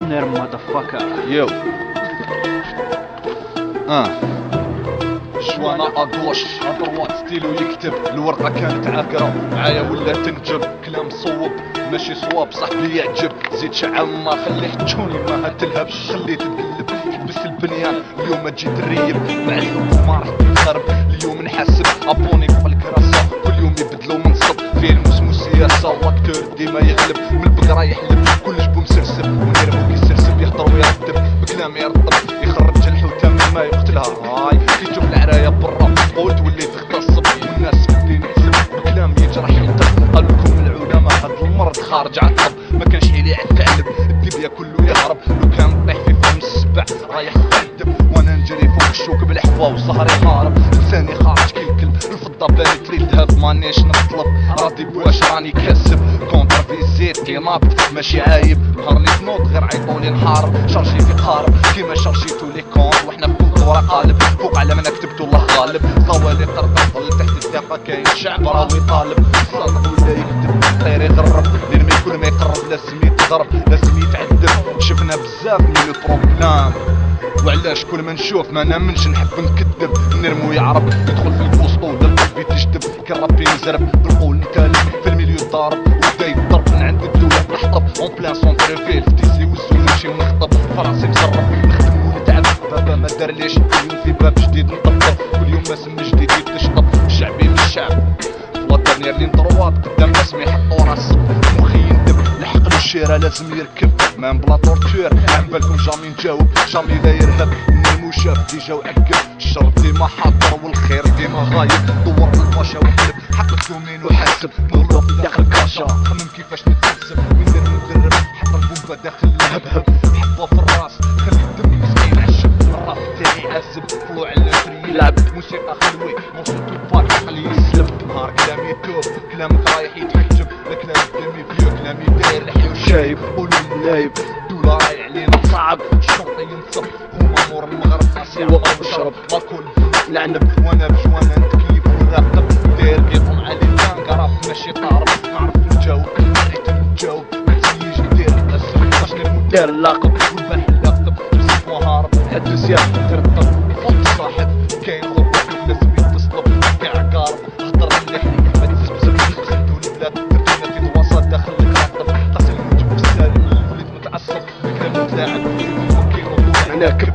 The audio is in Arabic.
نير مادافاكر يو شوانا اغوش ادروات ستيلو يكتب الورقة كانت عاكرة معايا ولا تنجب كلام صوب ماشي صواب صاحبي يعجب زيد شعام ما خليه تشوني ما هتلهب خليه تتقلب حبس البنيان اليوم تجي تريب مع الحكومة راح تتخرب اليوم نحاسب ابوني فوق الكراسة كل يوم يبدلو منصب فيلم اسمو سياسة واكتور ديما يغلب من البقرة يحلب كلش بومسرسب ونيرمو كيسرسب يهضر ويرتب بكلام يرطب يخرج الحوتة من ما يقتلها هاي كي تشوف العراية برا قول تولي تغتصب والناس بدين يحسب بكلام يجرح ينطب قالوا لكم العلماء هاد المرض خارج عالطب ما كانش حيلي عالتعلم الدبيا كله يهرب لو كان طيح في فم السبع رايح تقدم وانا نجري فوق الشوك بالحفوة وسهري هارب لساني خارج كيكل الفضة بانت لي الذهب مانيش نطلب راضي بواش راني كاسب كونتر فيزيت كي نابت ماشي عايب نهار لي تنوض غير عيطولي نحارب شرشي في قارب كيما شرشيتو لي كونت وحنا في كونتورا قالب فوق على ما كتبتو الله غالب طوالي قرطر تحت الثقة كاين شعب راوي طالب صادق ولا يكتب خير يغرب نرمي كل ما يقرب لازم يتضرب لازم يتعذب شفنا بزاف من لو بروبلام وعلاش كل ما نشوف ما نامنش نحب نكذب نرمو يعرب يدخل في البوسطو للقلب يتجدب كربي نزرب بالقول نكالب في المليو ضارب وبدا يضرب من عند الدولة نحطب اون بلان سونتريفيل في تيزي وزو نمشي ونخطب فراسي مسرب نخدم ونتعب بابا ما دارليش اليوم في باب جديد نطبطب كل يوم اسم جديد يتشطب الشعبي من الشعب فلاترنير لي نضروات قدام ناس ما يحطوا راسب مخي يندب الحق الشارع لازم يركب مان بلا طورتور عم بالكم جامي نجاوب جامي لا يرهب نرمو شاف ديجا وعقب الشر ديما حاضر والخير ديما غايب دور الباشا وقلب حق الدومين وحاسب مغلوب داخل كاشا خمم كيفاش نتحسب وندير مدرب حط البومبا داخل الهبهب حطها في الراس خلي الدم مسكين عشب الراب تاعي عازب طلوع على فري يلعب موسيقى خلوي موسيقى الفاك خليه يسلم نهار كلامي توب كلامك رايح يتحجب لا كلام قدامي فيو كلامي داير لحي وشايب قولوا نايب الدولة رايح علينا صعب الشرطة ينصب هما مور المغرب ناسي عمر وشرب ماكل العنب وانا بجوانا نتكيف ونراقب داير بيقوم علي البانك عرف ماشي طارب نعرف نجاوب نعرف نجاوب متسييش ندير نقسم باش نرمو داير اللاقب والباح اللاقب نسيب وهارب حد سياح ترطب فوت صاحب كاين غربك لازم يتصلب كاع عقارب هضر مليح لي احمد يزبزب خدو البلاد ترتينا في دواصات داخل الكراطب قاسم الوجه بالسالم وليت متعصب بكلام متلاعب كاين موضوع عناكب